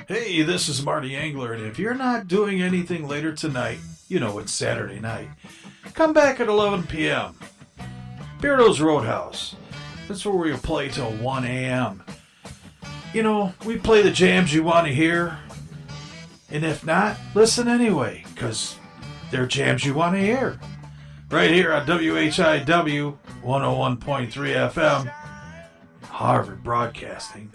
Hey, this is Marty Angler, and if you're not doing anything later tonight, you know it's Saturday night, come back at 11 p.m. Beardo's Roadhouse. That's where we'll play till 1 a.m. You know, we play the jams you want to hear, and if not, listen anyway, because they're jams you want to hear. Right here on WHIW 101.3 FM, Harvard Broadcasting.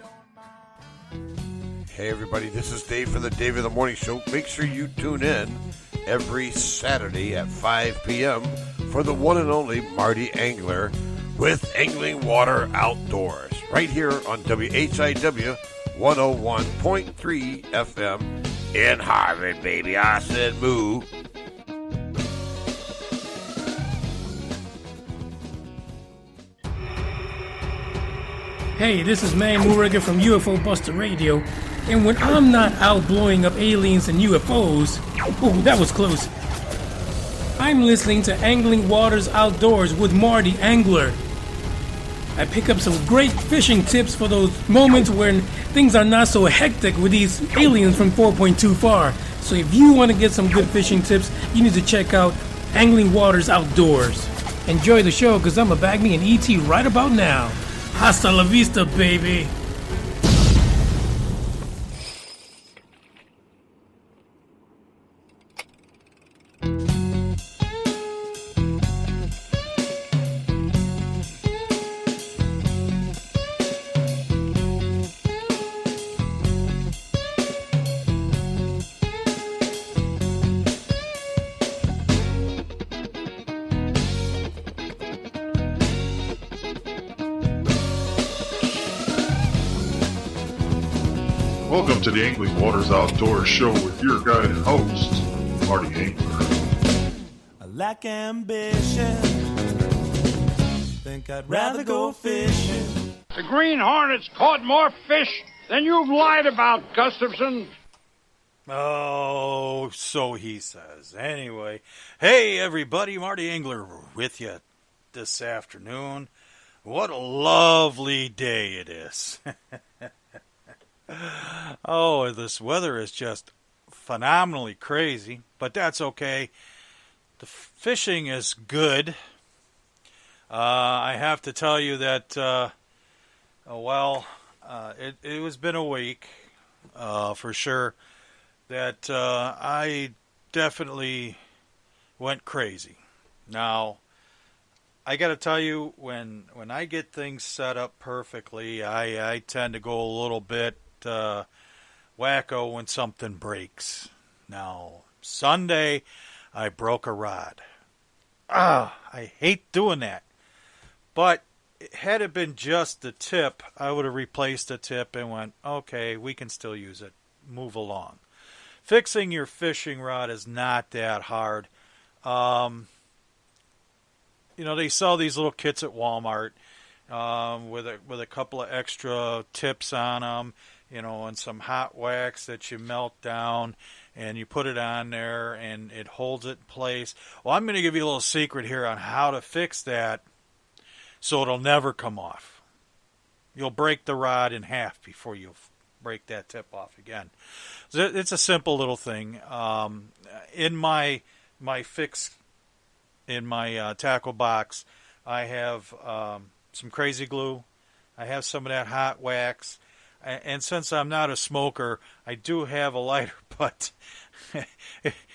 Hey everybody, this is Dave from the Dave in the Morning Show. Make sure you tune in every Saturday at 5 p.m. for the one and only Marty Angler with Angling Water Outdoors. Right here on WHIW 101.3 FM in Harvard, baby. I said moo. Hey, this is Man Moorigger from UFO Buster Radio, and when I'm not out blowing up aliens and UFOs, oh, that was close, I'm listening to Angling Waters Outdoors with Marty Angler. I pick up some great fishing tips for those moments when things are not so hectic with these aliens from 4.2 far. So if you want to get some good fishing tips, you need to check out Angling Waters Outdoors. Enjoy the show, because I'm going to bag me an ET right about now. Hasta la vista, baby. Welcome to the Angling Waters Outdoors Show with your guide and host, Marty Angler. I lack ambition. Think I'd rather go fishing. The Green Hornets caught more fish than you've lied about, Gustafson. Oh, so he says. Anyway, hey everybody, Marty Angler with you this afternoon. What a lovely day it is. Oh, this weather is just phenomenally crazy, but that's okay. The fishing is good. I have to tell you that, it has been a week, for sure, that I definitely went crazy. Now, I got to tell you, when I get things set up perfectly, I tend to go a little bit wacko when something breaks. Now, Sunday, I broke a rod. I hate doing that. But had it been just the tip, I would have replaced the tip and went, okay, we can still use it. Move along. Fixing your fishing rod is not that hard. They sell these little kits at Walmart with a couple of extra tips on them, and some hot wax that you melt down, and you put it on there, and it holds it in place. Well, I'm going to give you a little secret here on how to fix that so it'll never come off. You'll break the rod in half before you break that tip off again. So it's a simple little thing. In my fix, in my tackle box, I have some crazy glue. I have some of that hot wax. And since I'm not a smoker, I do have a lighter, but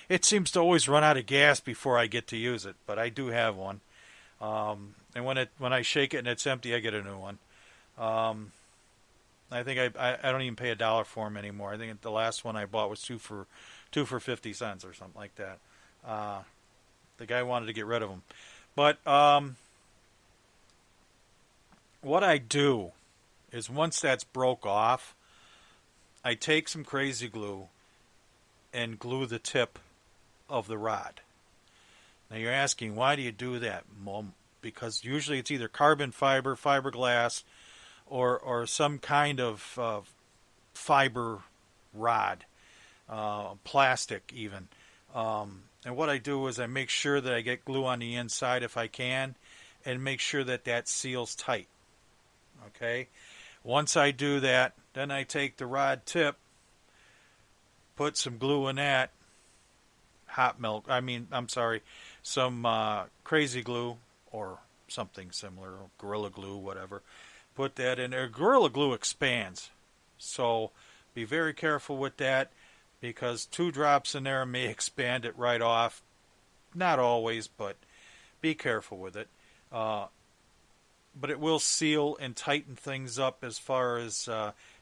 it seems to always run out of gas before I get to use it. But I do have one. And when I shake it and it's empty, I get a new one. I think I don't even pay $1 for them anymore. I think the last one I bought was two for 50 cents or something like that. The guy wanted to get rid of them. But what I do is once that's broke off, I take some crazy glue and glue the tip of the rod. Now you're asking, why do you do that? Well, because usually it's either carbon fiber, fiberglass, or some kind of fiber rod, plastic even. And what I do is I make sure that I get glue on the inside if I can, and make sure that that seals tight. Okay? Once I do that, then I take the rod tip put some glue in that, hot melt, some crazy glue or something similar, Gorilla Glue, whatever. Put that in there. Gorilla Glue expands, so be very careful with that, because 2 drops in there may expand it right off. Not always, but be careful with it. But it will seal and tighten things up as far as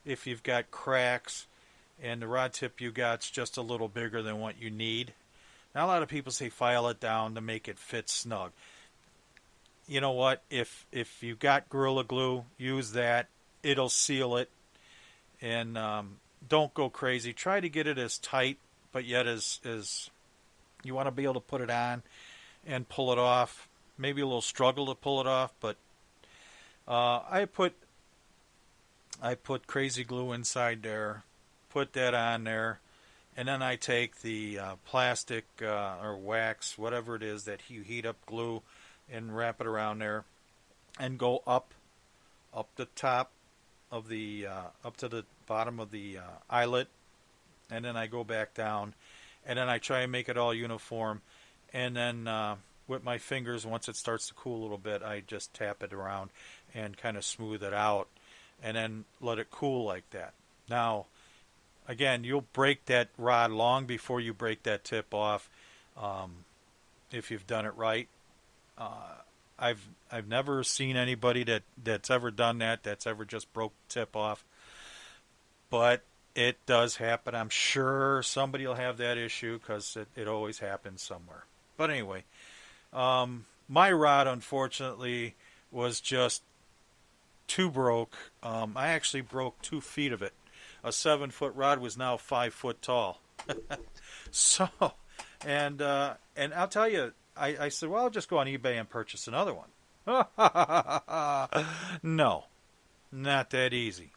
if you've got cracks and the rod tip you got's just a little bigger than what you need. Now, a lot of people say file it down to make it fit snug. You know what? If you got Gorilla Glue, use that. It'll seal it. And don't go crazy. Try to get it as tight, but yet as you want to be able to put it on and pull it off. Maybe a little struggle to pull it off, but I put crazy glue inside there, put that on there, and then I take the plastic or wax, whatever it is that you heat up glue, and wrap it around there, and go up the top of the up to the bottom of the eyelet, and then I go back down, and then I try and make it all uniform, and then with my fingers, once it starts to cool a little bit, I just tap it around and kind of smooth it out, and then let it cool like that. Now, again, you'll break that rod long before you break that tip off, if you've done it right. I've never seen anybody that's ever done that, that's ever just broke the tip off, but it does happen. I'm sure somebody will have that issue, because it always happens somewhere. But anyway, my rod, unfortunately, was just too broke. I actually broke 2 feet of it. A 7-foot rod was now 5 foot tall. So, and I'll tell you, I said, well, I'll just go on eBay and purchase another one. No, not that easy.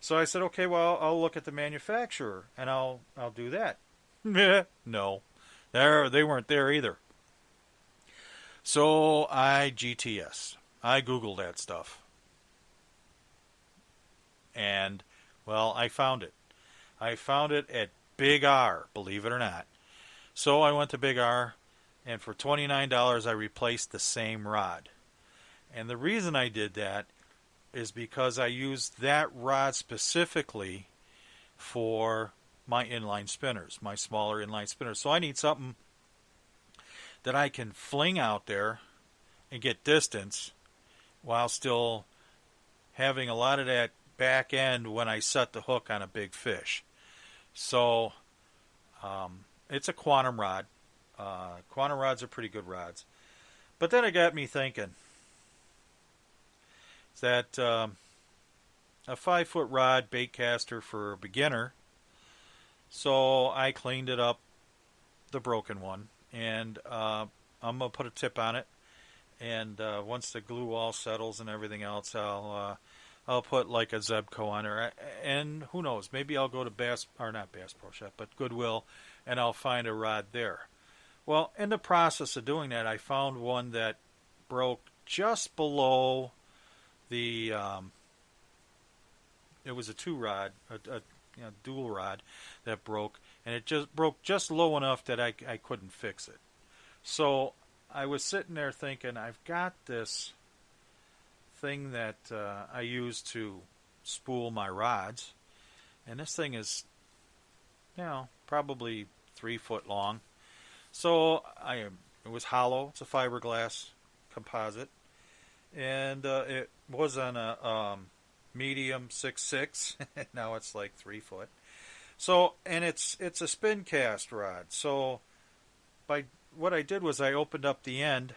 So I said, okay, well, I'll look at the manufacturer and I'll do that. No, they weren't there either. So I Googled that stuff. And, well, I found it. I found it at Big R, believe it or not. So I went to Big R, and for $29 I replaced the same rod. And the reason I did that is because I used that rod specifically for my inline spinners, my smaller inline spinners. So I need something that I can fling out there and get distance while still having a lot of that back end when I set the hook on a big fish. So it's a quantum rod. Quantum rods are pretty good rods. But then it got me thinking that a 5-foot rod bait caster for a beginner. So I cleaned it up, the broken one, and I'm going to put a tip on it. And once the glue all settles and everything else, I'll put like a Zebco on her. And who knows, maybe I'll go to not Bass Pro Shop, but Goodwill, and I'll find a rod there. Well, in the process of doing that, I found one that broke just below the, it was a 2-rod, a dual rod that broke, and it just broke just low enough that I couldn't fix it. So I was sitting there thinking, I've got this thing that I use to spool my rods, and this thing is, probably 3 foot long. So it was hollow. It's a fiberglass composite, and it was on a medium 6.6. Now it's like 3 foot. So, and it's a spin cast rod. So what I did was I opened up the end,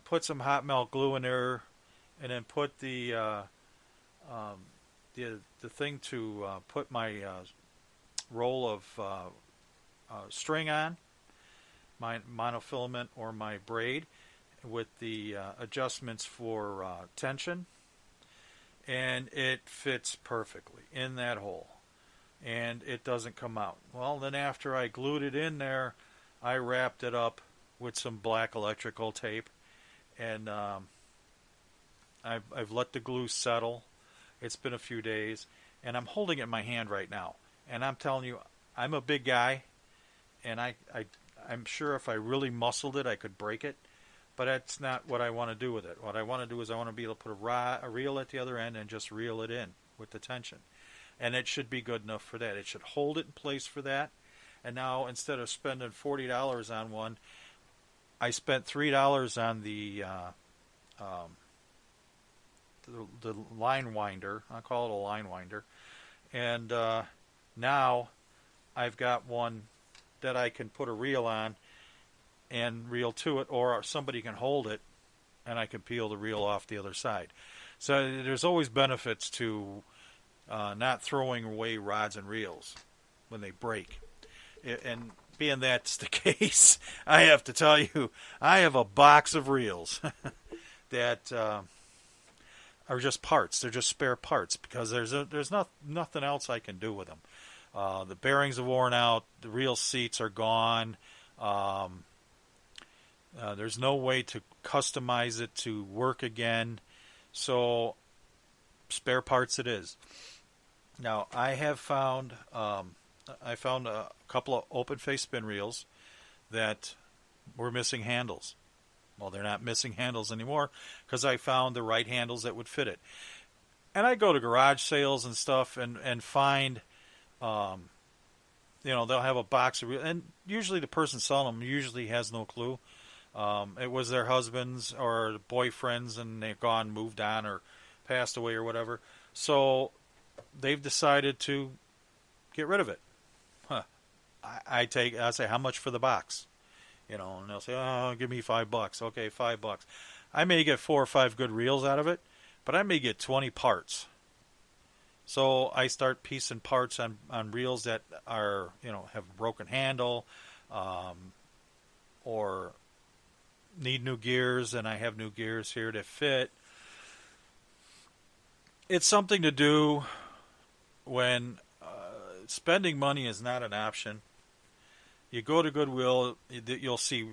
put some hot melt glue in there, and then put the thing to put my roll of string on, my monofilament or my braid, with the adjustments for tension, and it fits perfectly in that hole, and it doesn't come out. Well, then after I glued it in there, I wrapped it up with some black electrical tape, and I've let the glue settle. It's been a few days, and I'm holding it in my hand right now, And I'm telling you, I'm a big guy, and I'm sure if I really muscled it, I could break it. But that's not what I want to do with it. What I want to do is I want to be able to put a reel at the other end and just reel it in with the tension. And it should be good enough for that. It should hold it in place for that. And now, instead of spending $40 on one, I spent $3 on the line winder. I call it a line winder. And now I've got one that I can put a reel on and reel to it, or somebody can hold it and I can peel the reel off the other side. So there's always benefits to not throwing away rods and reels when they break. And being that's the case, I have to tell you, I have a box of reels that are just parts. They're just spare parts because there's nothing else I can do with them. The bearings are worn out. The reel seats are gone. There's no way to customize it to work again. So spare parts it is. Now, I have found a couple of open-face spin reels that were missing handles. Well, they're not missing handles anymore because I found the right handles that would fit it. And I go to garage sales and stuff and find, they'll have a box of reels. And usually the person selling them usually has no clue. It was their husbands or boyfriends and they've gone, moved on, or passed away or whatever. So they've decided to get rid of it. I say, how much for the box? And they'll say, oh, give me $5. Okay, $5. I may get 4 or 5 good reels out of it, but I may get 20 parts. So I start piecing parts on reels that are, have a broken handle, or need new gears, and I have new gears here to fit. It's something to do when spending money is not an option. You go to Goodwill, you'll see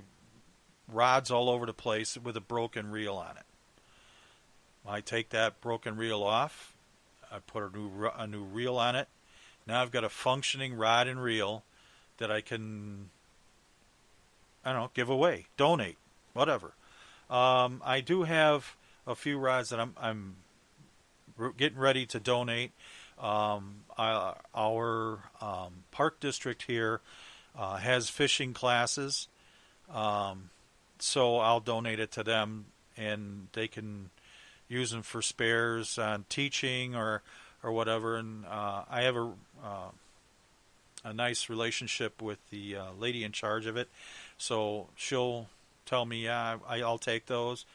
rods all over the place with a broken reel on it. I take that broken reel off. I put a new reel on it. Now I've got a functioning rod and reel that I can, give away, donate, whatever. I do have a few rods that I'm getting ready to donate. Our park district here has fishing classes, so I'll donate it to them, and they can use them for spares on teaching or whatever. And I have a nice relationship with the lady in charge of it, so she'll tell me, yeah, I'll take those.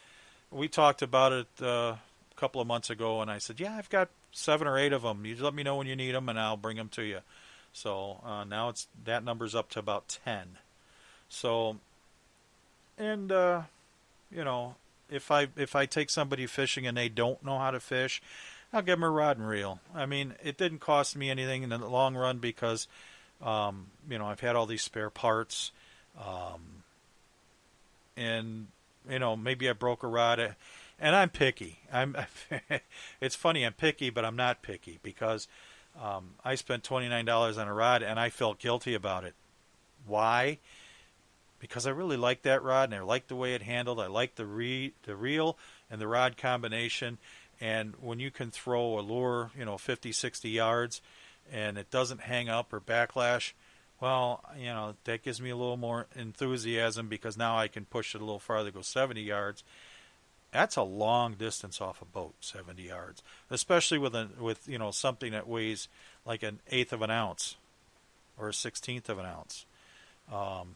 We talked about it a couple of months ago, and I said, yeah, I've got 7 or 8 of them. You let me know when you need them, and I'll bring them to you. So now that number's up to about 10. So, and if I take somebody fishing and they don't know how to fish, I'll give them a rod and reel. I mean, it didn't cost me anything in the long run because, I've had all these spare parts, and maybe I broke a rod, and I'm picky. It's funny, I'm picky, but I'm not picky because I spent $29 on a rod and I felt guilty about it. Why? Because I really liked that rod and I liked the way it handled. I liked the reel and the rod combination. And when you can throw a lure, 50, 60 yards and it doesn't hang up or backlash, well, that gives me a little more enthusiasm because now I can push it a little farther, go 70 yards. That's a long distance off a boat, 70 yards, especially with something that weighs like 1/8 of an ounce, or 1/16 of an ounce, or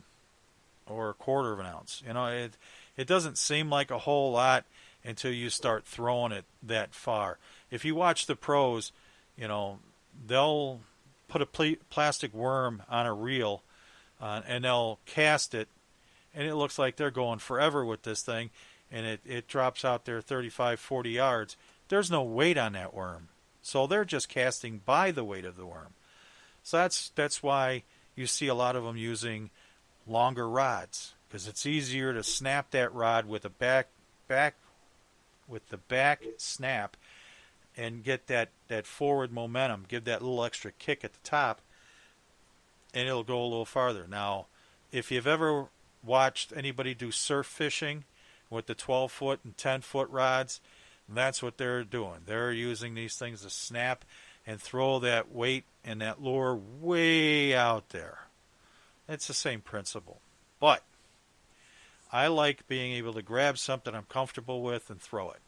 1/4 of an ounce. It doesn't seem like a whole lot until you start throwing it that far. If you watch the pros, they'll put a plastic worm on a reel, and they'll cast it, and it looks like they're going forever with this thing. And it drops out there 35, 40 yards. There's no weight on that worm. So they're just casting by the weight of the worm. So that's why you see a lot of them using longer rods, because it's easier to snap that rod with the back snap and get that forward momentum, give that little extra kick at the top and it'll go a little farther. Now, if you've ever watched anybody do surf fishing with the 12-foot and 10-foot rods, that's what they're doing. They're using these things to snap and throw that weight and that lure way out there. It's the same principle. But I like being able to grab something I'm comfortable with and throw it.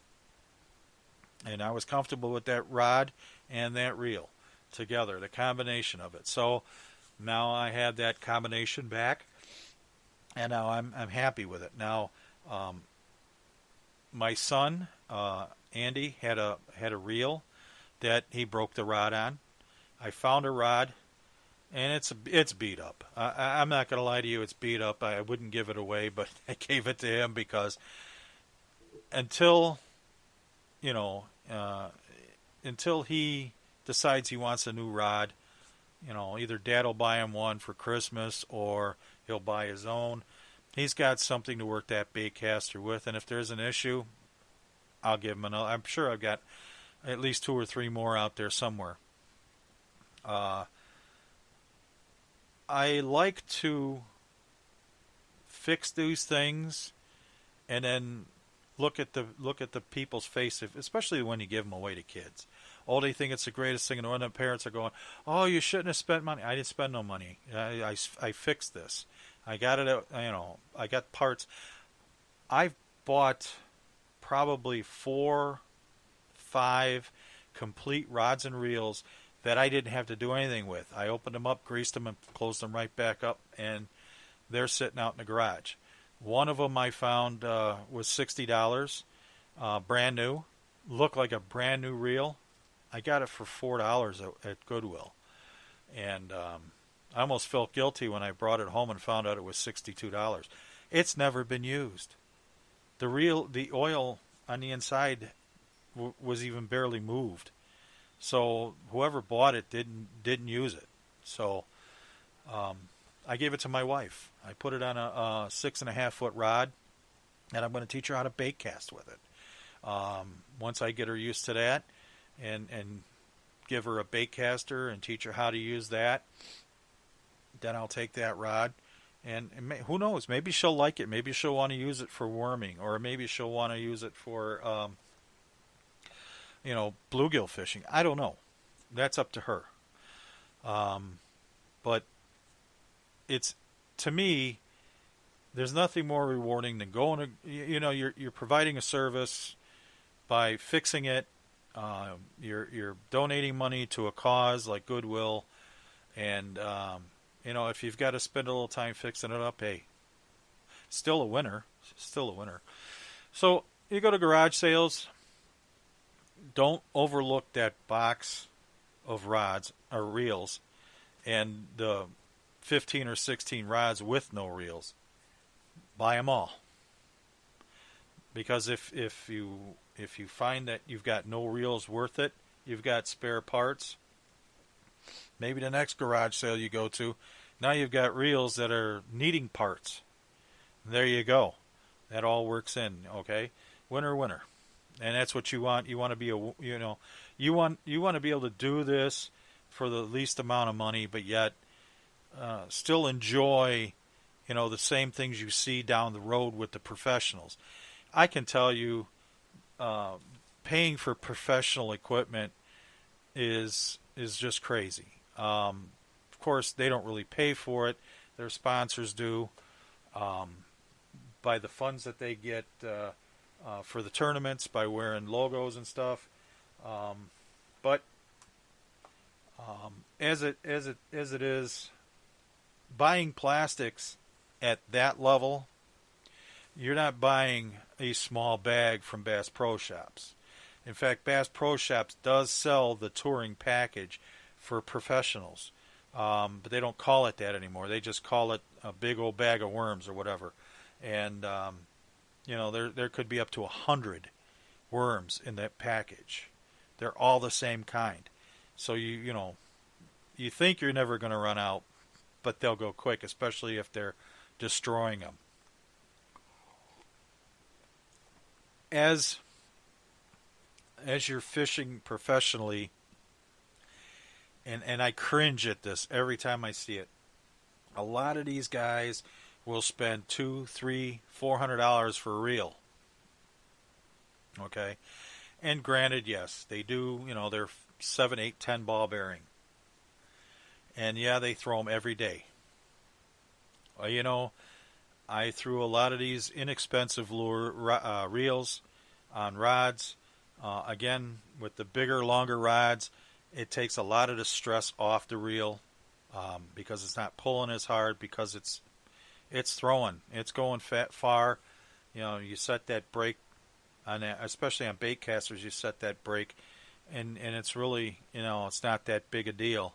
And I was comfortable with that rod and that reel together, the combination of it. So now I have that combination back, and now I'm happy with it. Now, my son Andy had a reel that he broke the rod on. I found a rod, and it's beat up. I'm not going to lie to you, it's beat up. I wouldn't give it away, but I gave it to him because until he decides he wants a new rod, either Dad will buy him one for Christmas or he'll buy his own. He's got something to work that bait caster with, and if there's an issue, I'll give him another. I'm sure I've got at least 2 or 3 more out there somewhere. I like to fix these things and then look at the people's face, especially when you give them away to kids. Oh, they think it's the greatest thing, and when the parents are going, "Oh, you shouldn't have spent money." I didn't spend no money. I fixed this. I got it. I got parts. I've bought probably 4, 5 complete rods and reels that I didn't have to do anything with. I opened them up, greased them, and closed them right back up, and they're sitting out in the garage. One of them I found was $60, brand new. Looked like a brand new reel. I got it for $4 at Goodwill. And I almost felt guilty when I brought it home and found out it was $62. It's never been used. The oil on the inside was even barely moved. So whoever bought it didn't use it. So I gave it to my wife. I put it on a 6.5-foot rod, and I'm going to teach her how to bait cast with it. Once I get her used to that, and give her a bait caster and teach her how to use that, then I'll take that rod, and who knows? Maybe she'll like it. Maybe she'll want to use it for worming, or maybe she'll want to use it for bluegill fishing. I don't know. That's up to her. But it's, to me, there's nothing more rewarding than going to, you're providing a service by fixing it. You're donating money to a cause like Goodwill, and if you've got to spend a little time fixing it up, hey, still a winner. So you go to garage sales. Don't overlook that box of rods or reels and the 15 or 16 rods with no reels. Buy them all. Because if you find that you've got no reels worth it, you've got spare parts, maybe the next garage sale you go to, now you've got reels that are needing parts. There you go. That all works in, okay? Winner. And that's what you want. You want to be you want to be able to do this for the least amount of money, but yet still enjoy, the same things you see down the road with the professionals. I can tell you, paying for professional equipment is just crazy. Of course, they don't really pay for it. Their sponsors do, by the funds that they get for the tournaments, by wearing logos and stuff. But as it is, buying plastics at that level, you're not buying a small bag from Bass Pro Shops. In fact, Bass Pro Shops does sell the touring package for professionals, but they don't call it that anymore. They just call it a big old bag of worms or whatever. And there could be up to 100 worms in that package. They're all the same kind. So you think you're never going to run out, but they'll go quick, especially if they're destroying them. As you're fishing professionally, and I cringe at this every time I see it, A lot of these guys will spend $200, $300, $400 for a reel. Okay, and granted, yes, they do. They're 7, 8, 10 ball bearing, and yeah, they throw them every day. I threw a lot of these inexpensive reels on rods. Again, with the bigger, longer rods, it takes a lot of the stress off the reel because it's not pulling as hard because it's throwing. It's going far. You set that brake on that, especially on bait casters. You set that brake, and it's really it's not that big a deal.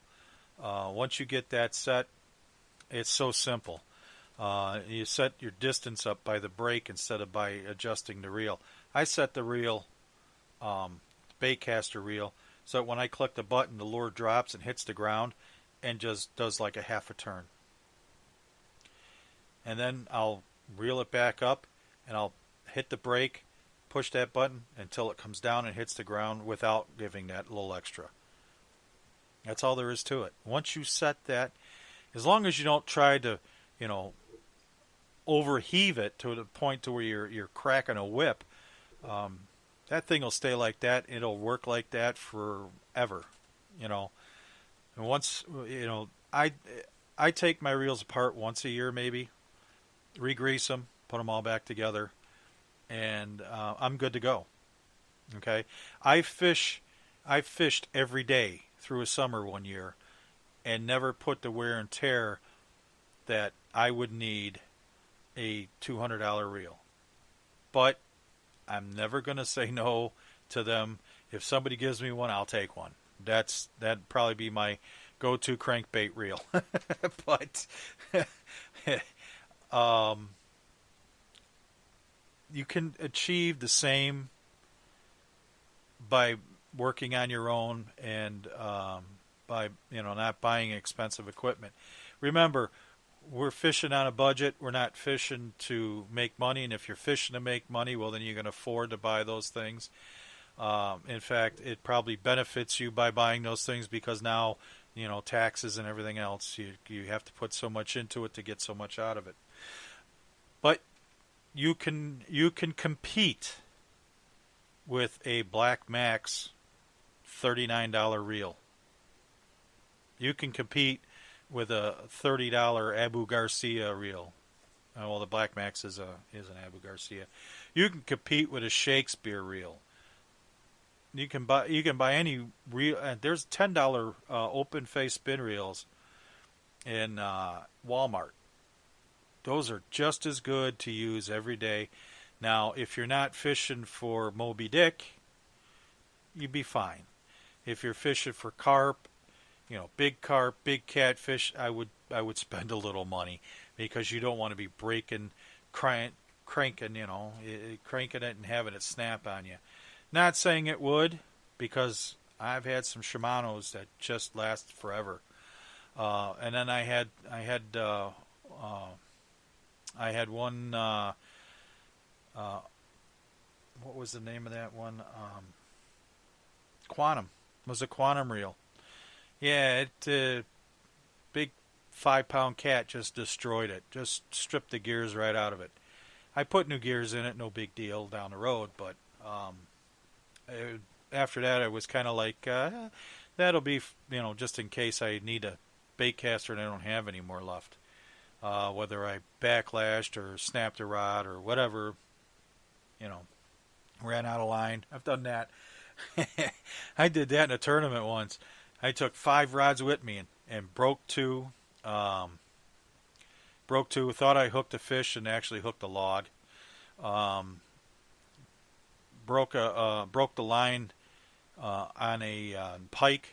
Once you get that set, it's so simple. You set your distance up by the brake instead of by adjusting the reel. I set the reel, bait caster reel, so that when I click the button, the lure drops and hits the ground and just does like a half a turn. And then I'll reel it back up and I'll hit the brake, push that button until it comes down and hits the ground without giving that little extra. That's all there is to it. Once you set that, as long as you don't try to, overheave it to the point to where you're cracking a whip, that thing will stay like that. It'll work like that forever, And once, I take my reels apart once a year maybe, re-grease them, put them all back together, and I'm good to go. Okay, I fished every day through a summer one year, and never put the wear and tear that I would need a $200 reel. But I'm never going to say no to them. If somebody gives me one, I'll take one. That'd probably be my go-to crankbait reel. But you can achieve the same by working on your own and by not buying expensive equipment. Remember, we're fishing on a budget. We're not fishing to make money, and if you're fishing to make money, well, then you can afford to buy those things. In fact, it probably benefits you by buying those things because now, taxes and everything else, you have to put so much into it to get so much out of it. But you can compete with a Black Max $39 reel. You can compete with a $30 Abu Garcia reel. Well, the Black Max is an Abu Garcia. You can compete with a Shakespeare reel. You can buy any reel. There's $10 open face spin reels in Walmart. Those are just as good to use every day. Now, if you're not fishing for Moby Dick, you'd be fine. If you're fishing for carp, big carp, big catfish, I would spend a little money because you don't want to be cranking it and having it snap on you. Not saying it would, because I've had some Shimanos that just last forever. And then I had one. What was the name of that one? Quantum. It was a Quantum reel. Yeah, big 5-pound cat just destroyed it. Just stripped the gears right out of it. I put new gears in it, no big deal down the road, but after that I was kind of like, that'll be, just in case I need a bait caster and I don't have any more left. Whether I backlashed or snapped a rod or whatever, ran out of line. I've done that. I did that in a tournament once. I took 5 rods with me and broke 2. Thought I hooked a fish and actually hooked a log. Broke the line on a pike.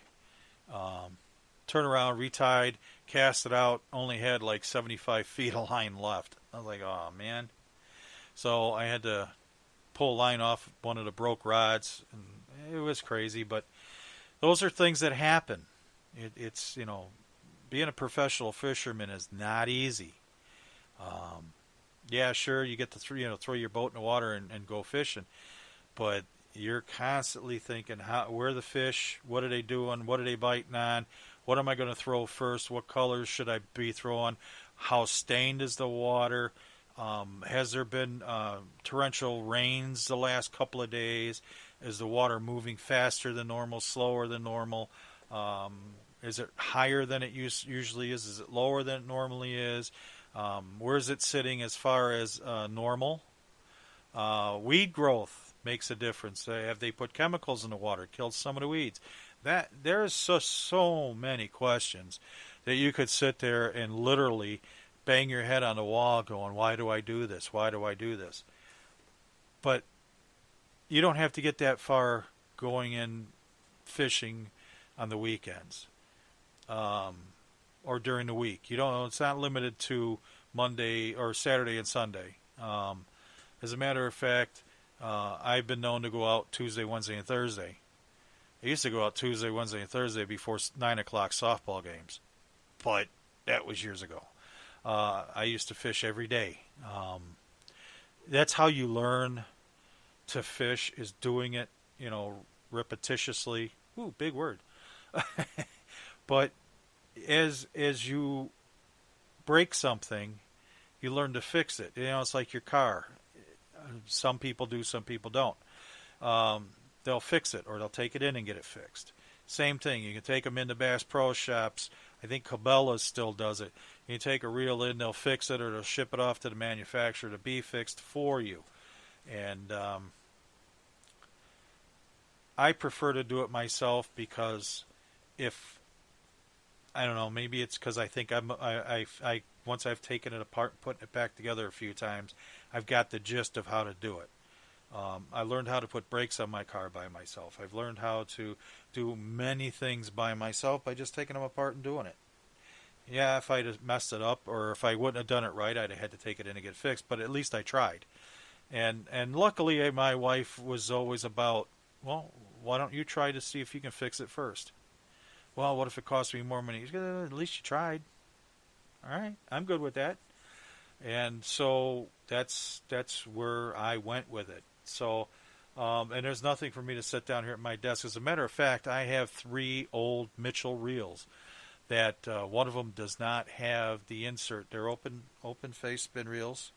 Turned around, retied, cast it out. Only had like 75 feet of line left. I was like, oh man. So I had to pull line off one of the broke rods. And it was crazy, but those are things that happen. It's being a professional fisherman is not easy. Yeah, sure, you get to throw your boat in the water and go fishing, but you're constantly thinking, where are the fish? What are they doing? What are they biting on? What am I going to throw first? What colors should I be throwing? How stained is the water? Has there been torrential rains the last couple of days? Is the water moving faster than normal, slower than normal? Is it higher than it usually is? Is it lower than it normally is? Where is it sitting as far as normal? Weed growth makes a difference. Have they put chemicals in the water, killed some of the weeds? There's so many questions that you could sit there and literally bang your head on the wall going, why do I do this? Why do I do this? But you don't have to get that far going in fishing on the weekends or during the week. It's not limited to Monday or Saturday and Sunday. As a matter of fact, I've been known to go out Tuesday, Wednesday, and Thursday. I used to go out Tuesday, Wednesday, and Thursday before 9 o'clock softball games, but that was years ago. I used to fish every day. That's how you learn to fish, is doing it, repetitiously. Ooh, big word. But as you break something, you learn to fix it. It's like your car. Some people do, some people don't. They'll fix it, or they'll take it in and get it fixed. Same thing. You can take them into Bass Pro Shops. I think Cabela's still does it. You take a reel in, they'll fix it, or they'll ship it off to the manufacturer to be fixed for you. And I prefer to do it myself because I don't know, maybe it's because I think I once I've taken it apart and putting it back together a few times, I've got the gist of how to do it. I learned how to put brakes on my car by myself. I've learned how to do many things by myself by just taking them apart and doing it. Yeah, if I'd have messed it up, or if I wouldn't have done it right, I'd have had to take it in and get fixed, but at least I tried. And luckily my wife was always about, well, why don't you try to see if you can fix it first? Well, what if it costs me more money? At least you tried. All right, I'm good with that. And so that's where I went with it. So, and there's nothing for me to sit down here at my desk. As a matter of fact, I have 3 old Mitchell reels that one of them does not have the insert. They're open face spin reels,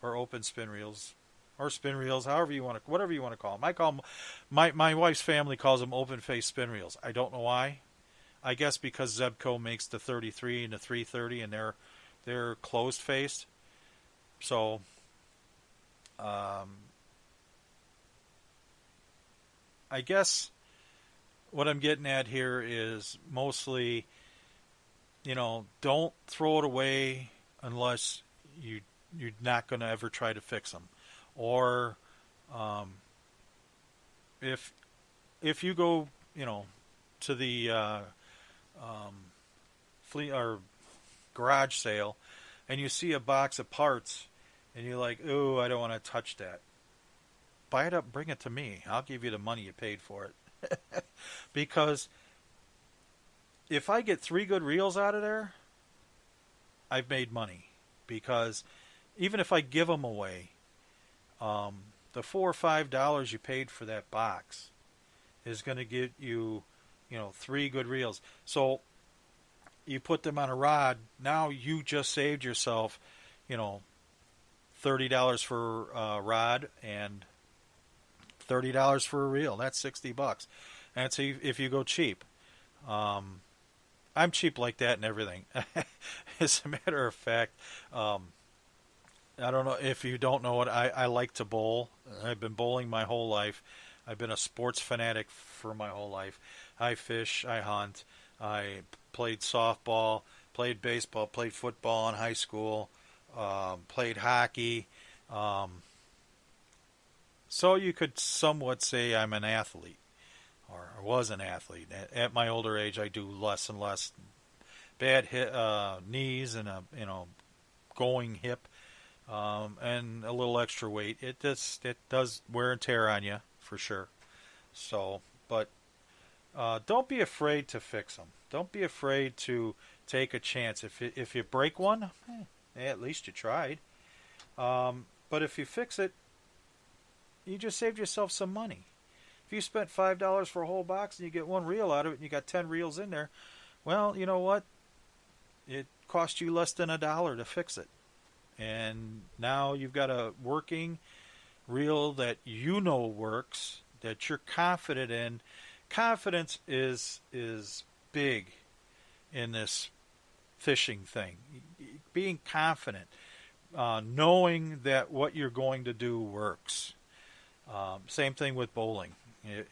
or open spin reels, or spin reels, whatever you want to call them. I call them, my wife's family calls them open face spin reels. I don't know why. I guess because Zebco makes the 33 and the 330, and they're closed faced. So, I guess what I'm getting at here is mostly, don't throw it away unless you're not going to ever try to fix them. Or if you go, to the flea or garage sale and you see a box of parts and you're like, oh, I don't want to touch that. Buy it up, bring it to me. I'll give you the money you paid for it. Because if I get 3 good reels out of there, I've made money. Because even if I give them away, the $4 or $5 you paid for that box is going to get you, 3 good reels. So you put them on a rod. Now you just saved yourself, $30 for a rod and $30 for a reel. That's $60. And that's if you go cheap. I'm cheap like that and everything. As a matter of fact, I don't know if you don't know it. I like to bowl. I've been bowling my whole life. I've been a sports fanatic for my whole life. I fish. I hunt. I played softball, played baseball, played football in high school, played hockey. So you could somewhat say I'm an athlete, or was an athlete. At my older age, I do less and less. Bad knees and a going hip, and a little extra weight. It does wear and tear on you for sure. So, but don't be afraid to fix them. Don't be afraid to take a chance. If you break one, at least you tried. But if you fix it, you just saved yourself some money. If you spent $5 for a whole box and you get one reel out of it and you got 10 reels in there, well, you know what? It cost you less than $1 to fix it. And now you've got a working reel that you know works, that you're confident in. Confidence is big in this fishing thing. Being confident, knowing that what you're going to do works. Same thing with bowling.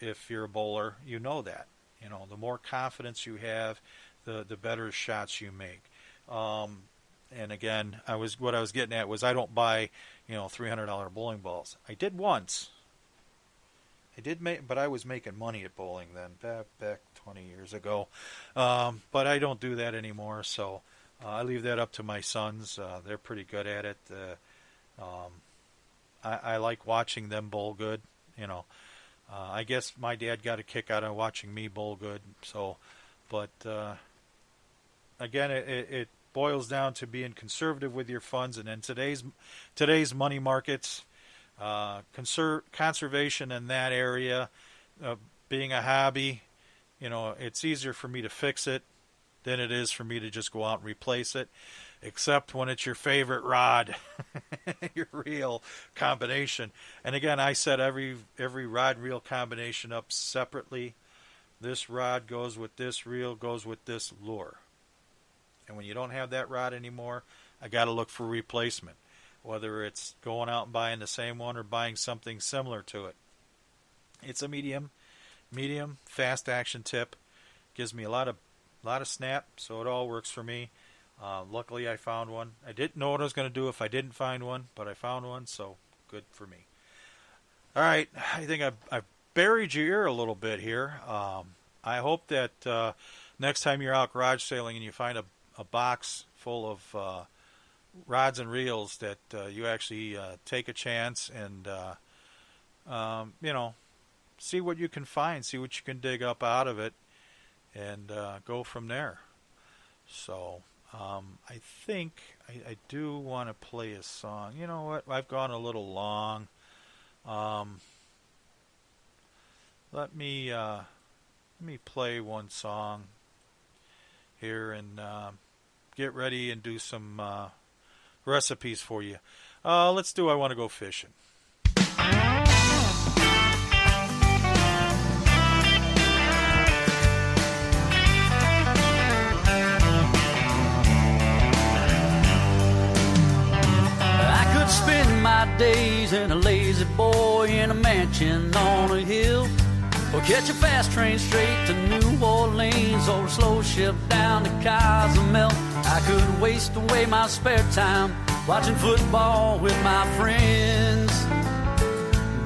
If you're a bowler, you know that. You know, the more confidence you have, the better shots you make. And again, what I was getting at was I don't buy, $300 bowling balls. I did once. I did make, but I was making money at bowling then, back 20 years ago. But I don't do that anymore, so I leave that up to my sons. They're pretty good at it. I like watching them bowl good. I guess my dad got a kick out of watching me bowl good. So, but again, it boils down to being conservative with your funds, and in today's money markets, conservation in that area, being a hobby, it's easier for me to fix it than it is for me to just go out and replace it, except when it's your favorite rod, your reel combination. And again, I set every rod reel combination up separately. This rod goes with this reel, goes with this lure. And when you don't have that rod anymore, I got to look for replacement, whether it's going out and buying the same one or buying something similar to it. It's a medium, fast action tip. Gives me a lot of snap, so it all works for me. Luckily, I found one. I didn't know what I was going to do if I didn't find one, but I found one, so good for me. All right, I think I've buried your ear a little bit here. I hope that next time you're out garage sailing and you find a box full of rods and reels, that you actually take a chance and see what you can find, see what you can dig up out of it, and go from there. So I think I do want to play a song. You know what? I've gone a little long. Let me play one song here and get ready and do some recipes for you. Let's do I Want to Go Fishing. I could spend my days in a lazy boy in a mansion on a hill, or catch a fast train straight to New Orleans, or a slow ship down to Cozumel. I could waste away my spare time watching football with my friends,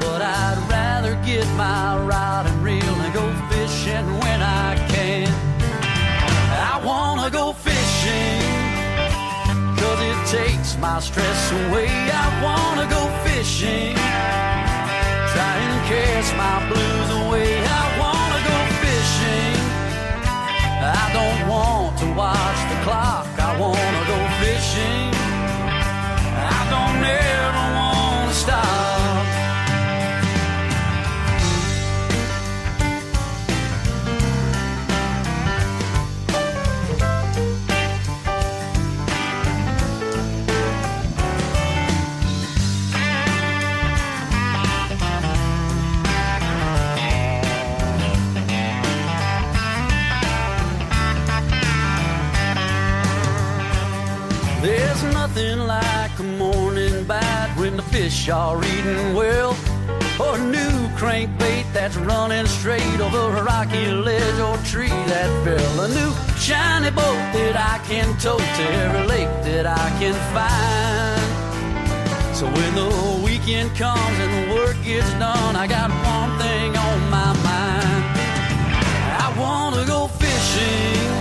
but I'd rather get my rod and reel and go fishing when I can. I wanna go fishing 'cause it takes my stress away. I wanna go fishing, try and cast my blues away. I wanna go fishing, I don't want to watch the clock. I wanna go fishing, I don't ever want to stop. There's nothing like a morning bite when the fish are eating well, or a new crankbait that's running straight over a rocky ledge or tree that fell. A new shiny boat that I can tow to every lake that I can find. So when the weekend comes and the work gets done, I got one thing on my mind. I wanna go fishing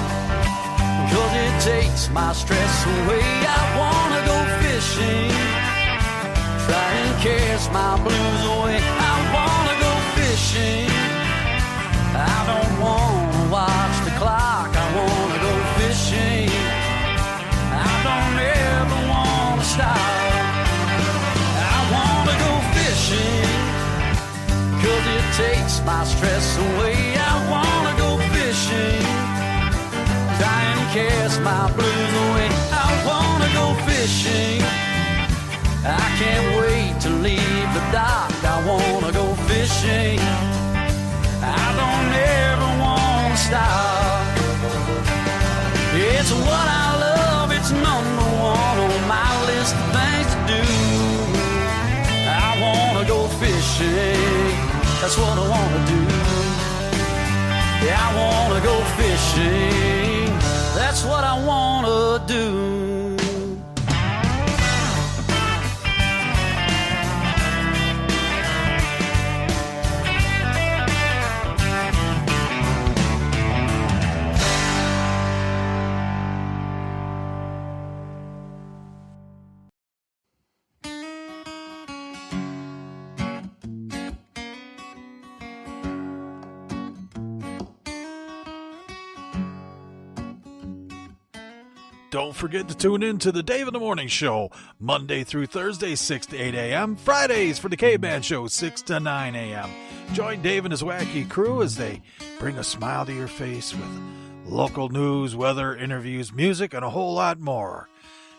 'cause it takes my stress away. I wanna go fishing, try and cast my blues away. I wanna go fishing, I don't wanna watch the clock. I wanna go fishing, I don't ever wanna stop. I wanna go fishing 'cause it takes my stress away. I wanna go fishing, try and cast my blues away. I wanna go fishing, I can't wait to leave the dock. I wanna go fishing, I don't ever wanna stop. It's what I love, it's number one on my list of things to do. I wanna go fishing, that's what I wanna do. Yeah, I wanna go fishing, that's what I wanna do. Don't forget to tune in to the Dave in the Morning Show, Monday through Thursday, 6 to 8 a.m., Fridays for the Caveman Show, 6 to 9 a.m. Join Dave and his wacky crew as they bring a smile to your face with local news, weather, interviews, music, and a whole lot more.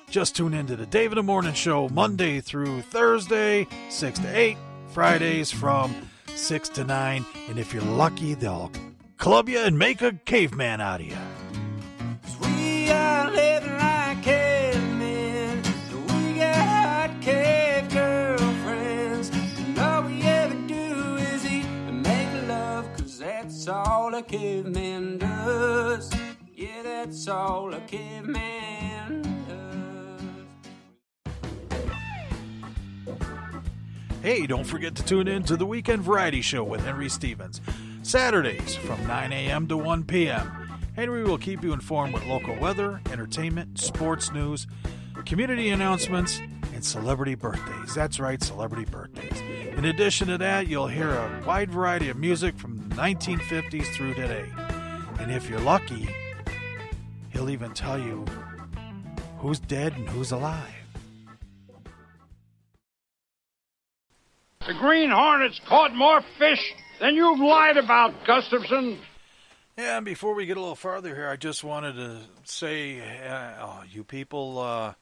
Just tune in to the Dave in the Morning Show, Monday through Thursday, 6 to 8, Fridays from 6 to 9, and if you're lucky, they'll club you and make a caveman out of you. We are living like cavemen. We got cave girlfriends. And all we ever do is eat and make love, 'cause that's all a caveman does. Yeah, that's all a caveman does. Hey, don't forget to tune in to the Weekend Variety Show with Henry Stevens, Saturdays from 9 a.m. to 1 p.m. Henry will keep you informed with local weather, entertainment, sports news, community announcements, and celebrity birthdays. That's right, celebrity birthdays. In addition to that, you'll hear a wide variety of music from the 1950s through today. And if you're lucky, he'll even tell you who's dead and who's alive. The Green Hornets caught more fish than you've lied about, Gustafson. Yeah, and before we get a little farther here, I just wanted to say, you people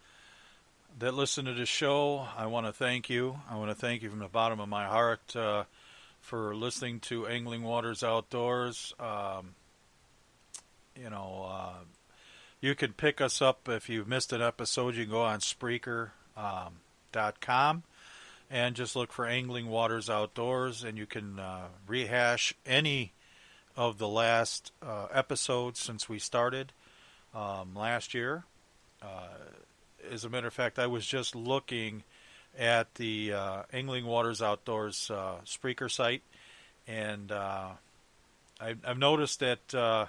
that listen to this show, I want to thank you. I want to thank you from the bottom of my heart for listening to Angling Waters Outdoors. You can pick us up if you've missed an episode. You can go on Spreaker.com and just look for Angling Waters Outdoors, and you can rehash any of the last episodes since we started last year. As a matter of fact, I was just looking at the Angling Waters Outdoors Spreaker site, and I've noticed that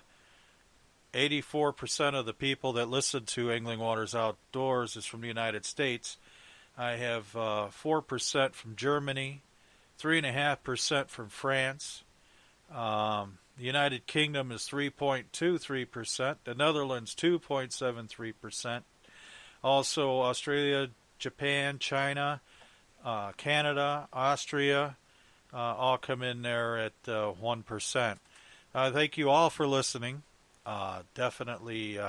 84% of the people that listen to Angling Waters Outdoors is from the United States. I have 4% from Germany, 3.5% from France. The United Kingdom is 3.23%. The Netherlands, 2.73%. Also, Australia, Japan, China, Canada, Austria, all come in there at 1%. Thank you all for listening. Definitely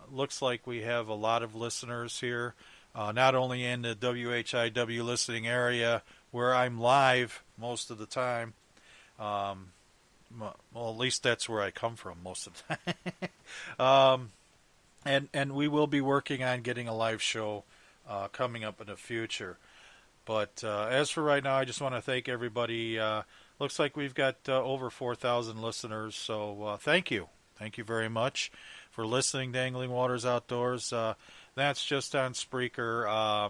looks like we have a lot of listeners here, not only in the WHIW listening area where I'm live most of the time. Well, at least that's where I come from most of the time. And we will be working on getting a live show coming up in the future. But as for right now, I just want to thank everybody. Looks like we've got over 4,000 listeners, so thank you. Thank you very much for listening to Angling Waters Outdoors. That's just on Spreaker,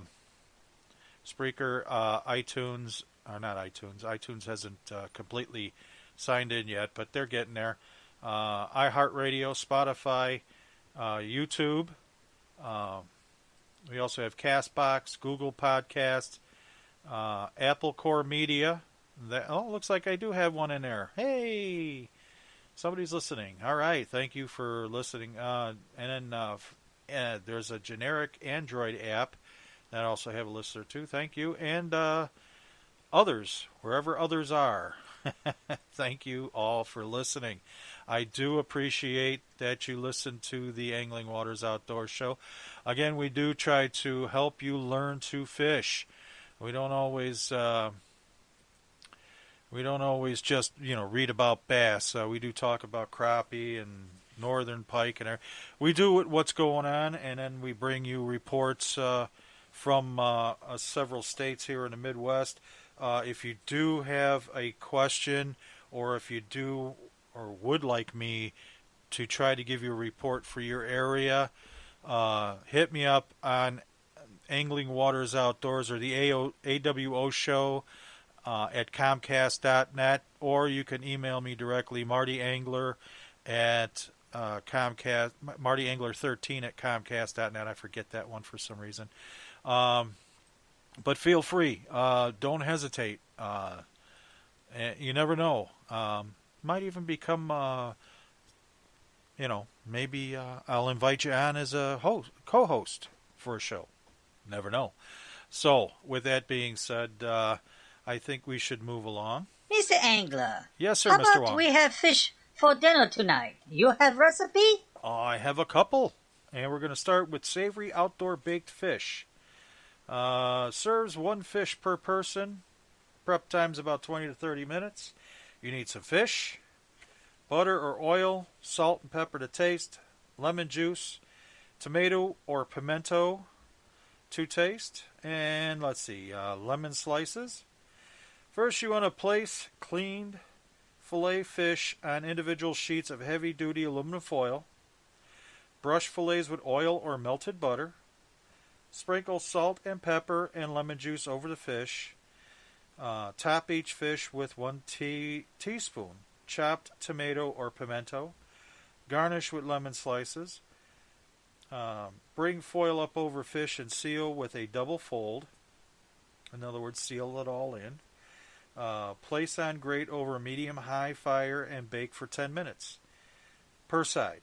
iTunes, or not iTunes. iTunes hasn't completely signed in yet, but they're getting there. iHeart Radio, Spotify, YouTube. We also have Castbox, Google Podcasts, Apple Core Media. Looks like I do have one in there. Hey, somebody's listening. All right, thank you for listening. And then there's a generic Android app that I also have a listener too. Thank you. And others, wherever others are. Thank you all for listening. I do appreciate that you listen to the Angling Waters Outdoor Show. Again, we do try to help you learn to fish. We don't always just read about bass. We do talk about crappie and northern pike and we do what's going on, and then we bring you reports from several states here in the Midwest. If you do have a question, or if you do or would like me to try to give you a report for your area, hit me up on Angling Waters Outdoors or the AWO show at Comcast.net, or you can email me directly, Marty Angler at Comcast, Marty Angler 13 at Comcast.net. I forget that one for some reason. But feel free. Don't hesitate. You never know. Might even become, maybe I'll invite you on as a co-host for a show. Never know. So, with that being said, I think we should move along. Mr. Angler. Yes, sir, How Mr. about Wong. we have fish for dinner tonight? You have recipe? I have a couple. And we're going to start with savory outdoor baked fish. Serves one fish per person. Prep time's about 20 to 30 minutes. You need some fish, butter or oil, salt and pepper to taste, lemon juice, tomato or pimento to taste, and lemon slices. First, you want to place cleaned fillet fish on individual sheets of heavy-duty aluminum foil. Brush fillets with oil or melted butter. Sprinkle salt and pepper and lemon juice over the fish. Top each fish with 1 teaspoon chopped tomato or pimento. Garnish with lemon slices. Bring foil up over fish and seal with a double fold. In other words, seal it all in. Place on grate over medium-high fire and bake for 10 minutes per side.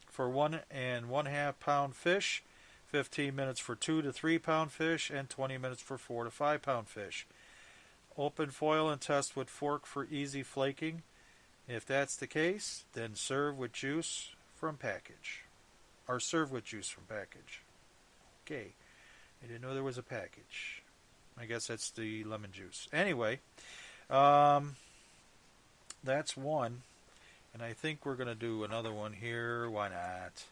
For 1 1/2 pound fish, 15 minutes for 2 to 3 pound fish, and 20 minutes for 4 to 5 pound fish. Open foil and test with fork for easy flaking. If that's the case, then serve with juice from package. Or serve with juice from package. Okay. I didn't know there was a package. I guess that's the lemon juice. Anyway, that's one. And I think we're going to do another one here. Why not?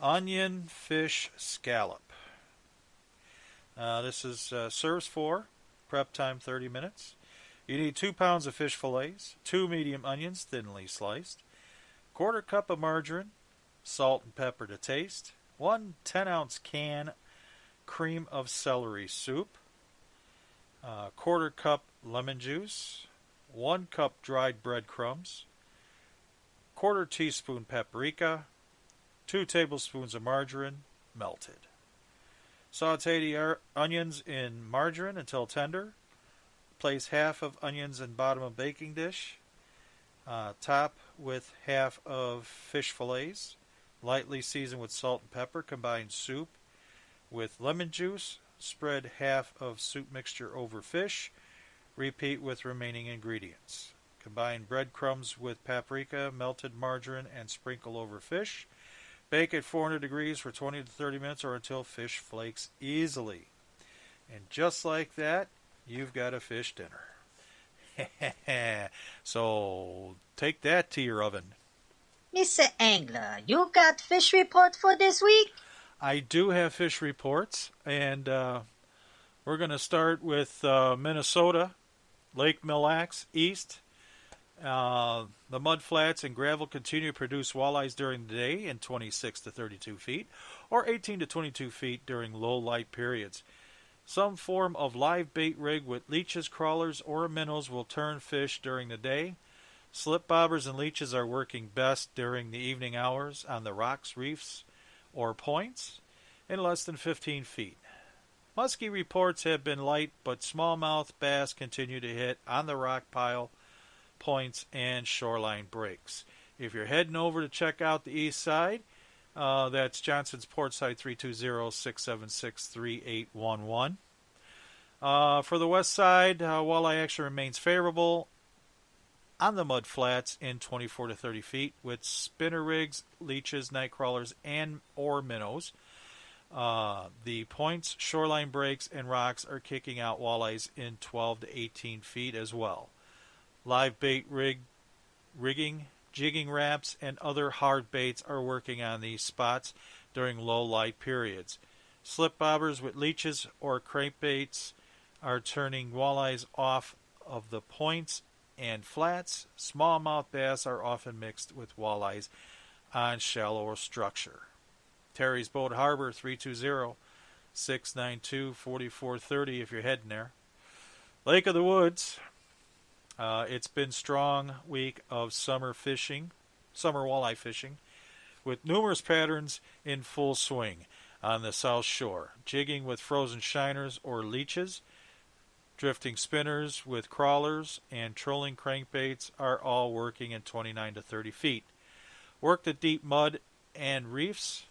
Onion fish scallop. This is serves 4. Prep time 30 minutes. You need 2 pounds of fish fillets, 2 medium onions thinly sliced, 1/4 cup of margarine, salt and pepper to taste, 1 10-ounce can cream of celery soup, 1/4 cup lemon juice, 1 cup dried breadcrumbs, 1/4 teaspoon paprika, 2 tablespoons of margarine, melted. Saute the onions in margarine until tender. Place half of onions in bottom of baking dish. Top with half of fish fillets. Lightly season with salt and pepper. Combine soup with lemon juice. Spread half of soup mixture over fish. Repeat with remaining ingredients. Combine breadcrumbs with paprika, melted margarine, and sprinkle over fish. Bake at 400 degrees for 20 to 30 minutes or until fish flakes easily. And just like that, you've got a fish dinner. So take that to your oven. Mr. Angler, you got fish report for this week? I do have fish reports, and we're going to start with Minnesota, Lake Mille Lacs, east. The mud flats and gravel continue to produce walleyes during the day in 26 to 32 feet, or 18 to 22 feet during low light periods. Some form of live bait rig with leeches, crawlers, or minnows will turn fish during the day. Slip bobbers and leeches are working best during the evening hours on the rocks, reefs, or points in less than 15 feet. Muskie reports have been light, but smallmouth bass continue to hit on the rock pile, points, and shoreline breaks. If you're heading over to check out the east side, that's Johnson's Port Side 320-676-3811. For the west side, walleye action remains favorable on the mud flats in 24 to 30 feet with spinner rigs, leeches, night crawlers, and or minnows. The points, shoreline breaks, and rocks are kicking out walleyes in 12 to 18 feet as well. Live bait rigging, jigging wraps, and other hard baits are working on these spots during low light periods. Slip bobbers with leeches or crankbaits are turning walleyes off of the points and flats. Smallmouth bass are often mixed with walleyes on shallower structure. Terry's Boat Harbor, 320-692-4430 if you're heading there. Lake of the Woods. It's been a strong week of summer walleye fishing, with numerous patterns in full swing on the South Shore. Jigging with frozen shiners or leeches, drifting spinners with crawlers, and trolling crankbaits are all working in 29 to 30 feet. Work the deep mud and reefs,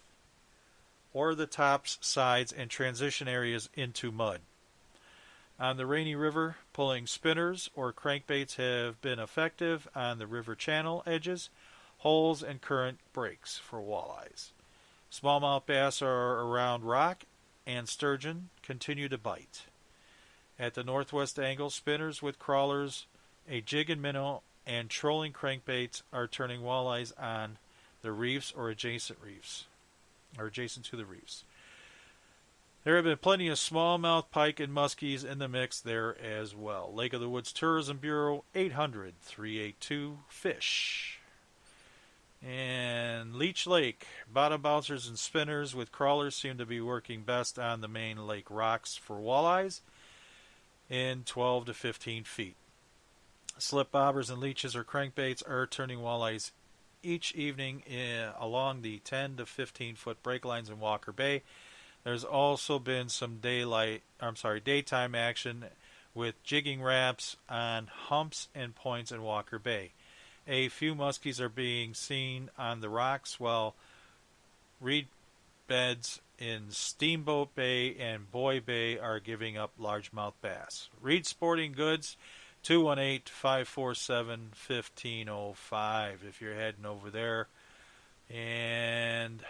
or the tops, sides, and transition areas into mud. On the Rainy River, pulling spinners or crankbaits have been effective on the river channel edges, holes, and current breaks for walleyes. Smallmouth bass are around rock, and sturgeon continue to bite. At the northwest angle, spinners with crawlers, a jig and minnow, and trolling crankbaits are turning walleyes on the reefs or adjacent to the reefs. There have been plenty of smallmouth, pike, and muskies in the mix there as well. Lake of the Woods Tourism Bureau, 800-382-FISH. And Leech Lake, bottom bouncers and spinners with crawlers seem to be working best on the main lake rocks for walleyes in 12 to 15 feet. Slip bobbers and leeches or crankbaits are turning walleyes each evening along the 10 to 15 foot break lines in Walker Bay. There's also been some daytime action with jigging wraps on humps and points in Walker Bay. A few muskies are being seen on the rocks, while reed beds in Steamboat Bay and Boy Bay are giving up largemouth bass. Reed Sporting Goods, 218-547-1505 if you're heading over there. And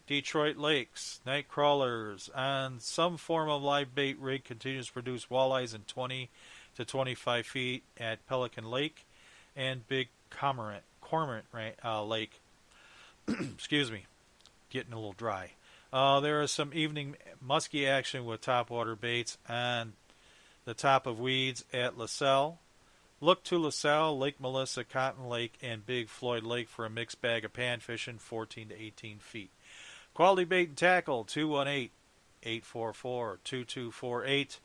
Detroit Lakes, night crawlers on some form of live bait rig continues to produce walleyes in 20 to 25 feet at Pelican Lake and Big Cormorant Lake. Excuse me, getting a little dry. There is some evening muskie action with topwater baits on the top of weeds at LaSalle. Look to LaSalle, Lake Melissa, Cotton Lake, and Big Floyd Lake for a mixed bag of pan fishing, 14 to 18 feet. Quality Bait and Tackle, 218-844-2248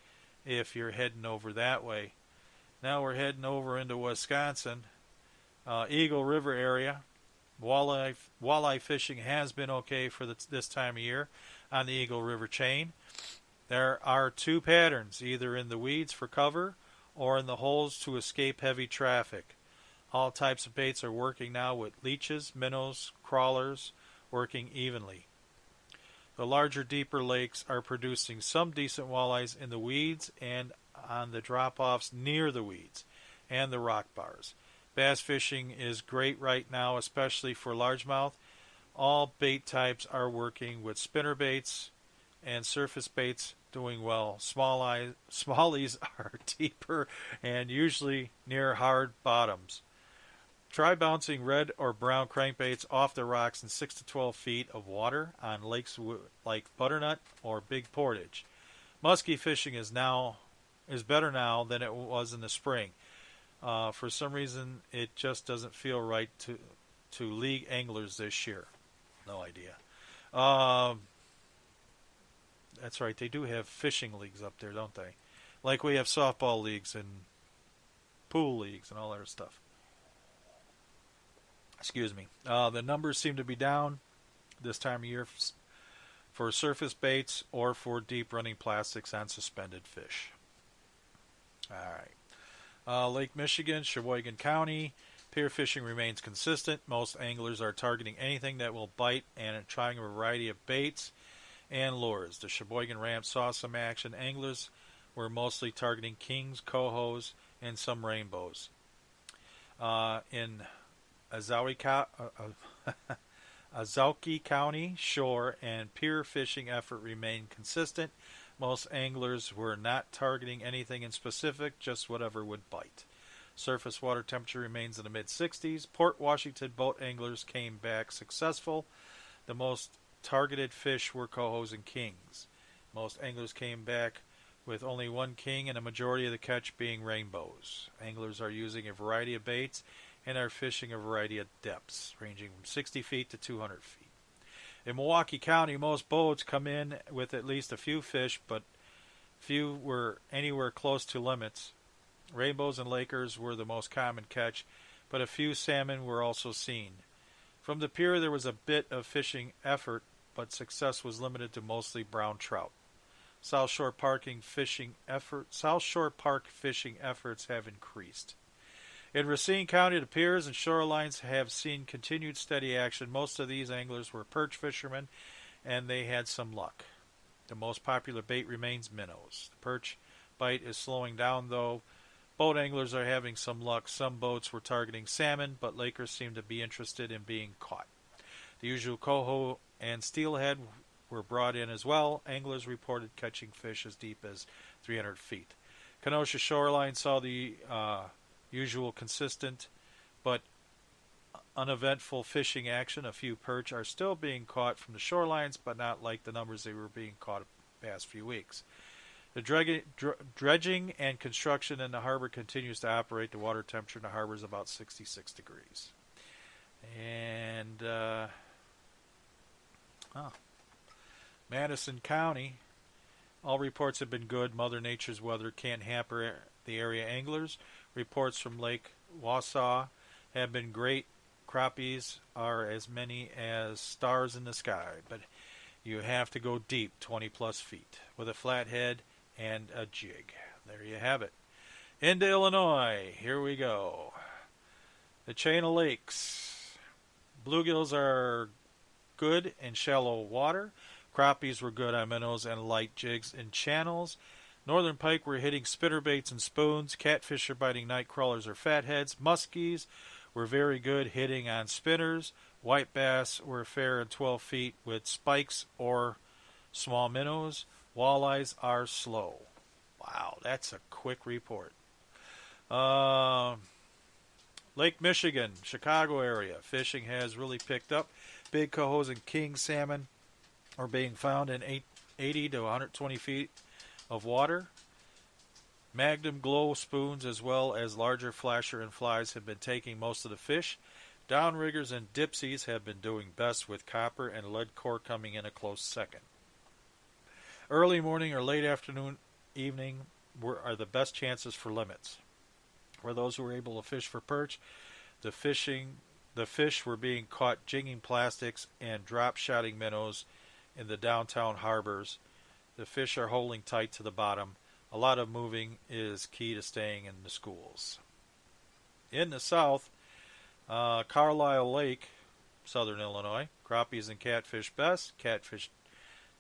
if you're heading over that way. Now we're heading over into Wisconsin, Eagle River area. Walleye fishing has been okay for this time of year on the Eagle River chain. There are two patterns, either in the weeds for cover or in the holes to escape heavy traffic. All types of baits are working now with leeches, minnows, crawlers working evenly. The larger, deeper lakes are producing some decent walleyes in the weeds and on the drop-offs near the weeds and the rock bars. Bass fishing is great right now, especially for largemouth. All bait types are working with spinner baits and surface baits doing well. Smallies are deeper and usually near hard bottoms. Try bouncing red or brown crankbaits off the rocks in 6 to 12 feet of water on lakes like Butternut or Big Portage. Muskie fishing is better now than it was in the spring. For some reason, it just doesn't feel right to league anglers this year. No idea. That's right. They do have fishing leagues up there, don't they? Like we have softball leagues and pool leagues and all that stuff. Excuse me. The numbers seem to be down this time of year for surface baits or for deep running plastics on suspended fish. All right. Lake Michigan, Sheboygan County, pier fishing remains consistent. Most anglers are targeting anything that will bite and trying a variety of baits and lures. The Sheboygan Ramp saw some action. Anglers were mostly targeting kings, cohos, and some rainbows. In Azauki County, shore and pier fishing effort remained consistent. Most anglers were not targeting anything in specific, just whatever would bite. Surface water temperature remains in the mid-60s. Port Washington boat anglers came back successful. The most targeted fish were cohos and kings. Most anglers came back with only one king and a majority of the catch being rainbows. Anglers are using a variety of baits and are fishing a variety of depths, ranging from 60 feet to 200 feet. In Milwaukee County, most boats come in with at least a few fish, but few were anywhere close to limits. Rainbows and Lakers were the most common catch, but a few salmon were also seen. From the pier there was a bit of fishing effort, but success was limited to mostly brown trout. South Shore Park fishing efforts have increased. In Racine County, the piers and shorelines have seen continued steady action. Most of these anglers were perch fishermen, and they had some luck. The most popular bait remains minnows. The perch bite is slowing down, though. Boat anglers are having some luck. Some boats were targeting salmon, but Lakers seem to be interested in being caught. The usual coho and steelhead were brought in as well. Anglers reported catching fish as deep as 300 feet. Kenosha shoreline saw the usual consistent but uneventful fishing action. A few perch are still being caught from the shorelines, but not like the numbers they were being caught the past few weeks. The dredging and construction in the harbor continues to operate. The water temperature in the harbor is about 66 degrees. And Madison County, all reports have been good. Mother Nature's weather can't hamper the area anglers. Reports from Lake Wausau have been great. Crappies are as many as stars in the sky, but you have to go deep, 20 plus feet, with a flathead and a jig. There you have it. Into Illinois, here we go. The chain of lakes. Bluegills are good in shallow water. Crappies were good on minnows and light jigs in channels. Northern pike were hitting spinnerbaits and spoons. Catfish are biting night crawlers or fatheads. Muskies were very good hitting on spinners. White bass were fair in 12 feet with spikes or small minnows. Walleyes are slow. Wow, that's a quick report. Lake Michigan, Chicago area. Fishing has really picked up. Big cohos and king salmon are being found in 80 to 120 feet of water. Magnum glow spoons as well as larger flasher and flies have been taking most of the fish. Downriggers and dipsies have been doing best, with copper and lead core coming in a close second. Early morning or late afternoon, evening are the best chances for limits. For those who were able to fish for perch, the fish were being caught jigging plastics and drop-shotting minnows in the downtown harbors. The fish are holding tight to the bottom. A lot of moving is key to staying in the schools. In the south, Carlisle Lake, southern Illinois, crappies and catfish best. Catfish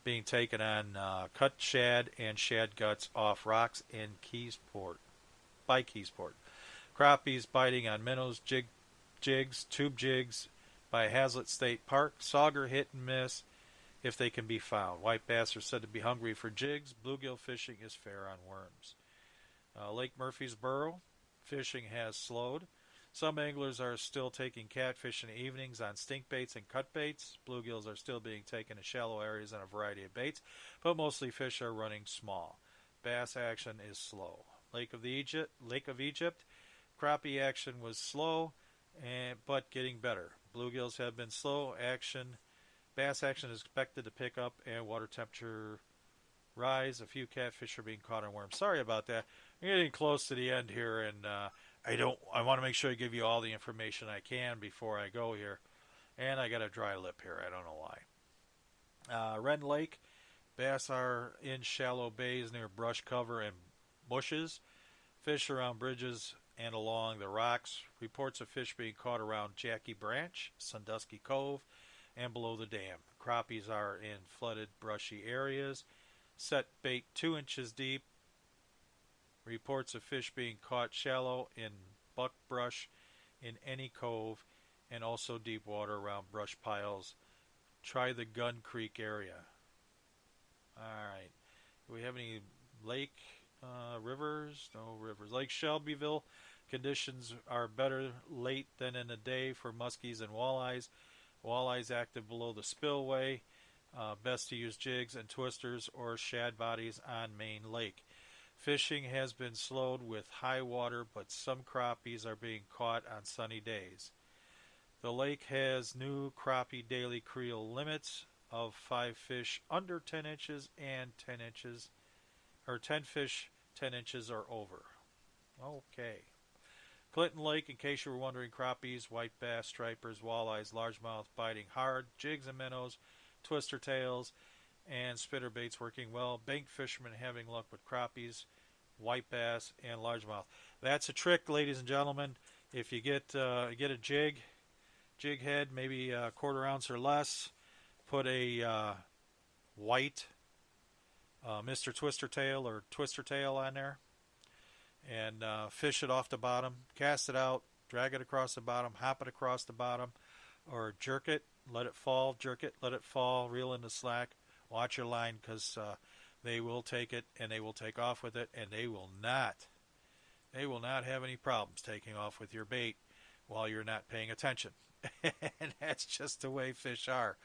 being taken on cut shad and shad guts off rocks in Keysport. Crappies biting on minnows, jigs, tube jigs by Hazlitt State Park. Sauger hit and miss if they can be found. White bass are said to be hungry for jigs. Bluegill fishing is fair on worms. Lake Murfreesboro, fishing has slowed. Some anglers are still taking catfish in the evenings on stink baits and cut baits. Bluegills are still being taken in shallow areas on a variety of baits, but mostly fish are running small. Bass action is slow. Lake of Egypt, crappie action was slow, but getting better. Bluegills have been slow action. Bass action is expected to pick up and water temperature rise. A few catfish are being caught on worms. Sorry about that. I'm getting close to the end here, and I want to make sure I give you all the information I can before I go here. And I got a dry lip here. I don't know why. Red Lake, bass are in shallow bays near brush cover and bushes. Fish around bridges and along the rocks. Reports of fish being caught around Jackie Branch, Sandusky Cove, and below the dam. Crappies are in flooded, brushy areas. Set bait 2 inches deep Reports of fish being caught shallow in buckbrush in any cove and also deep water around brush piles. Try the Gun Creek area. Alright. Do we have any lake rivers? No rivers. Lake Shelbyville. Conditions are better late than in the day for muskies and walleyes. Walleyes active below the spillway. Best to use jigs and twisters or shad bodies on main lake. Fishing has been slowed with high water, but some crappies are being caught on sunny days. The lake has new crappie daily creel limits of 5 fish under 10 inches and 10 inches, or 10 fish 10 inches or over. Okay. Clinton Lake, in case you were wondering, crappies, white bass, stripers, walleyes, largemouth biting hard, jigs and minnows, twister tails, and spinnerbaits working well. Bank fishermen having luck with crappies, white bass, and largemouth. That's a trick, ladies and gentlemen. If you get a jig head, maybe a quarter ounce or less, put a white Mr. Twister Tail or Twister Tail on there, and fish it off the bottom, cast it out, drag it across the bottom, hop it across the bottom, or jerk it, let it fall, jerk it, let it fall, reel in the slack, watch your line, because they will take it and they will take off with it, and they will not have any problems taking off with your bait while you're not paying attention. And that's just the way fish are,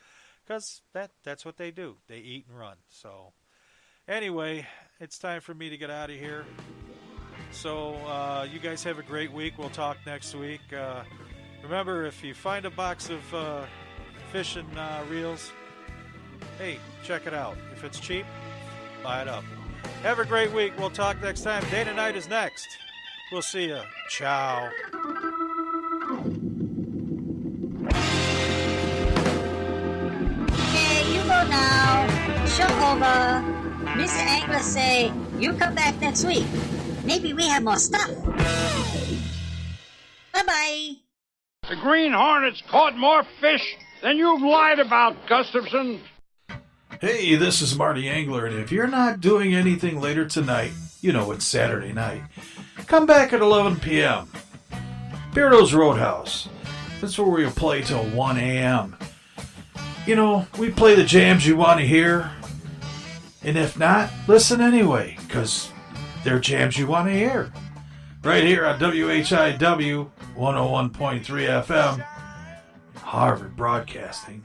because that's what they do. They eat and run. So anyway, it's time for me to get out of here. So you guys have a great week. We'll talk next week. Remember, if you find a box of fishing reels, hey, check it out. If it's cheap, buy it up. Have a great week. We'll talk next time. Dana Night is next. We'll see you. Ciao. Okay, you go now. Show over. Mr. Angler say you come back next week. Maybe we have more stuff. Bye-bye. The Green Hornet's caught more fish than you've lied about, Gustafson. Hey, this is Marty Angler, and if you're not doing anything later tonight, you know it's Saturday night. Come back at 11 p.m. Beardo's Roadhouse. That's where we'll play till 1 a.m. You know, we play the jams you want to hear. And if not, listen anyway, because they're jams you want to hear. Right here on WHIW 101.3 FM, Harvard Broadcasting.